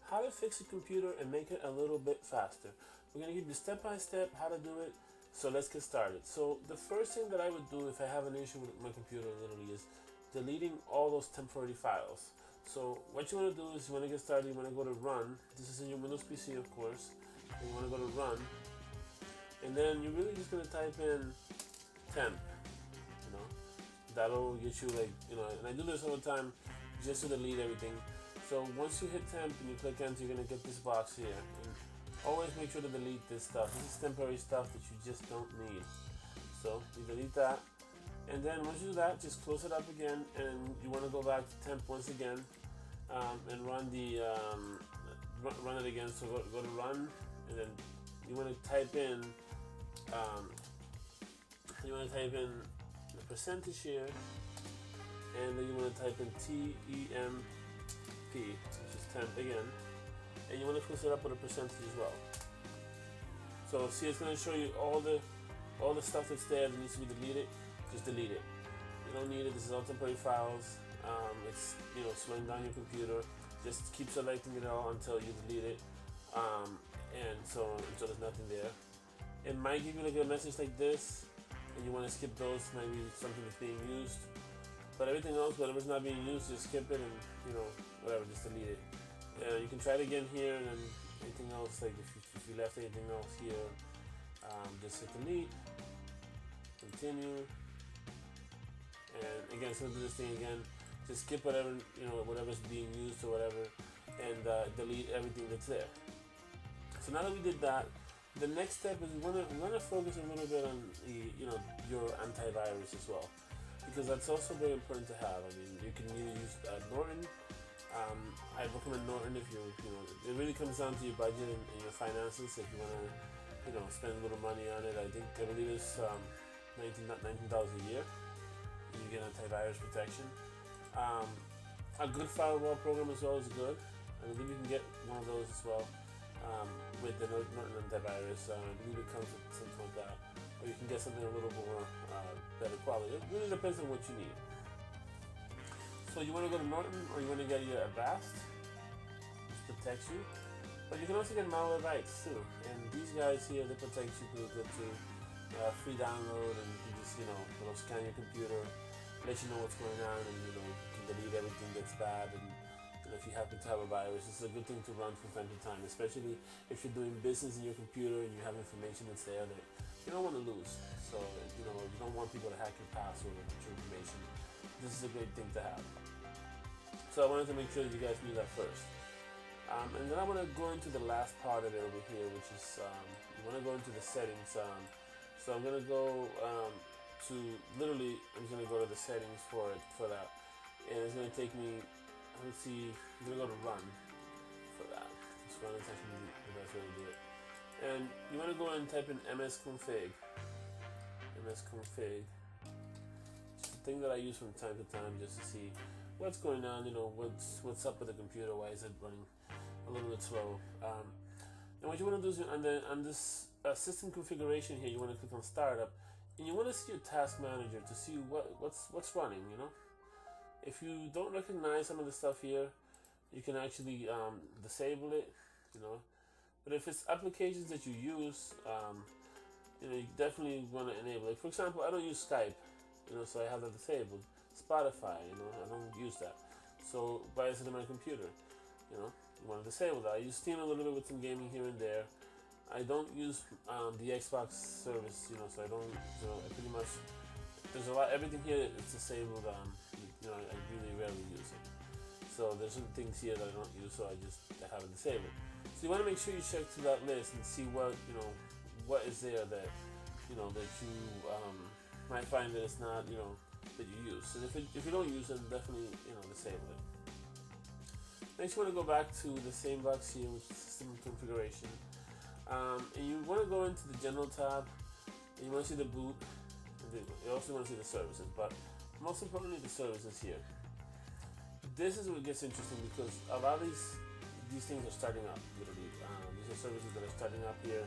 how to fix a computer and make it a little bit faster. We're going to give you step by step how to do it. So let's get started. So the first thing that I would do if I have an issue with my computer literally is deleting all those temporary files. So what you want to do is you want to get started, you want to go to run. This is in your Windows PC, of course. And you want to go to run. And then you're really just going to type in temp. You know, that'll get you like, you know, and I do this all the time just to delete everything. So once you hit temp and you click enter, you're going to get this box here. And always make sure to delete this stuff. This is temporary stuff that you just don't need. So you delete that. And then once you do that, just close it up again, and you want to go back to temp once again and run the run it again. So go to run, and then you want to type in the percentage here, and then you want to type in TEMP, which is temp again, and you want to close it up with a percentage as well. So see, it's going to show you all the stuff that's there that needs to be deleted. Just delete it. You don't need it. This is all temporary files. It's, you know, slowing down your computer. Just keep selecting it all until you delete it, and so until there's nothing there. It might give you like a message like this, and you want to skip those. Maybe something that's being used, but everything else, whatever's not being used, just skip it, and you know, whatever, just delete it. You can try it again here, and then anything else, like if you left anything else here, just hit delete, continue. And again, so do this thing again. Just skip whatever, you know, whatever's being used or whatever, and delete everything that's there. So now that we did that, the next step is we want to focus a little bit on the, you know, your antivirus as well, because that's also very important to have. I mean, you can either use Norton. I recommend Norton if you know, it really comes down to your budget and your finances. If you want to, you know, spend a little money on it, I believe it's $19 a year. You get antivirus protection. A good firewall program as well is good. I believe you can get one of those as well with the Norton antivirus. I believe it comes with something like that, or you can get something a little more better quality. It really depends on what you need. So you want to go to Norton, or you want to get your Avast, which protects you. But you can also get Malwarebytes too, and these guys here, they protect you pretty good too. Free download, and you just, you know, they'll scan your computer, let you know what's going on, and you know, you can delete everything that's bad. And you know, if you happen to have a virus, it's a good thing to run from time to time, especially if you're doing business in your computer and you have information that's there that you don't want to lose. So you know, you don't want people to hack your password or your information. This is a great thing to have. So I wanted to make sure that you guys knew that first. And then I want to go into the last part of it over here, which is you want to go into the settings. So I'm going to go to, literally, I'm just going to go to the settings for that. And it's going to take me, let's see, I'm going to go to run for that. Just run is actually the best way to do it. And you want to go and type in msconfig. Msconfig. It's a thing that I use from time to time just to see what's going on, you know, what's up with the computer, why is it running a little bit slow. And what you want to do is on this system configuration here, you want to click on startup, and you want to see your task manager to see what's running. You know, if you don't recognize some of the stuff here, you can actually disable it. You know, but if it's applications that you use, you know, you definitely want to enable it. For example, I don't use Skype, you know, so I have that disabled. Spotify, you know, I don't use that. So why is it on my computer? You know, you want to disable that. I use Steam a little bit with some gaming here and there. I don't use the Xbox service, you know, so I don't, you know, I pretty much, there's a lot, everything here is disabled, you know, I really rarely use it. So there's some things here that I don't use, so I have it disabled. So you want to make sure you check through that list and see what, you know, what is there that, you know, that you might find that it's not, you know, that you use. And if you don't use it, definitely, you know, disable it. Next, you want to go back to the same box here, which is system configuration. And you want to go into the general tab, and you want to see the boot, and you also want to see the services, but most importantly, the services here. This is what gets interesting, because a lot of these things are starting up, literally. These are services that are starting up here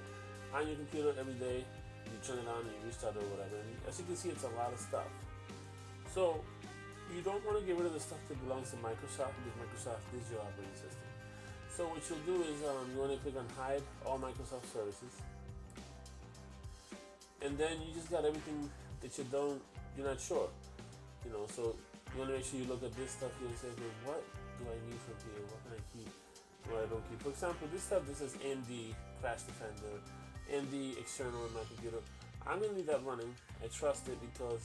on your computer every day. You turn it on and you restart it or whatever. And as you can see, it's a lot of stuff. So you don't want to get rid of the stuff that belongs to Microsoft, because Microsoft is your operating system. So what you'll do is you want to click on hide all Microsoft services, and then you just got everything that you're not sure, so you want to make sure you look at this stuff here and say, okay, what do I need from here? What can I keep? What I don't keep? For example, this stuff, this is AMD Crash Defender, AMD external on my computer. I'm gonna leave that running. I trust it because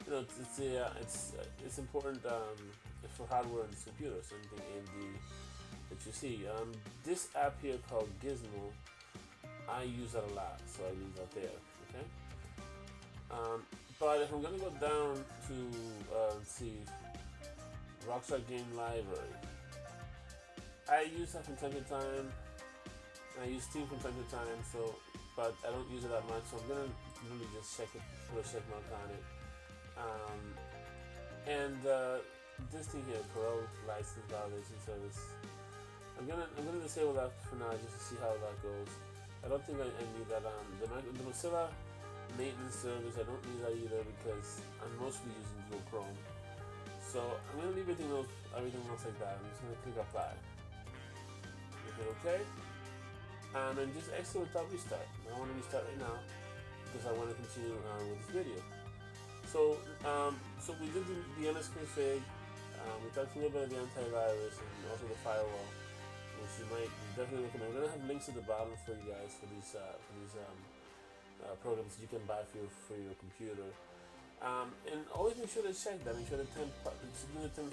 it's important for hardware and computers. Anything AMD that you see. This app here called Gizmo, I use that a lot, so I leave that there. Okay. But if I'm gonna go down to see Rockstar Game Library, I use that from time to time. I use Steam from time to time, but I don't use it that much, so I'm gonna really just check it, put a check mark on it. And this thing here, Pro License Validation Service, I'm gonna disable that for now just to see how that goes. I don't think I need that. The Mozilla maintenance service, I don't need that either because I'm mostly using Google Chrome. So I'm gonna leave everything else like that. I'm just gonna click apply. Is it okay? And then just exit without restart. I want to restart right now because I want to continue with this video. So we did the NS config. We talked a little bit of the antivirus and also the firewall, which you might definitely recommend. We're gonna have links at the bottom for you guys for these programs you can buy for your computer. And always make sure to check that. Make sure to temp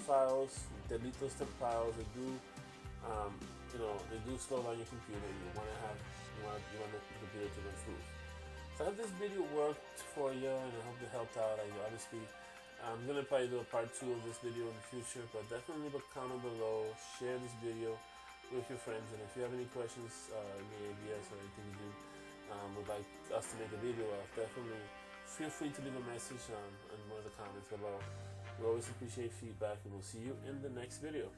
files, delete those temp files. They do slow down your computer. You want the computer to run smooth. So I hope this video worked for you, and I hope it helped out. Obviously, I'm gonna probably do a part 2 of this video in the future, but definitely leave a comment below. Share this video with your friends, and if you have any questions, any ideas, or anything you do would like us to make a video of, definitely feel free to leave a message in one of the comments below. We always appreciate feedback, and we'll see you in the next video.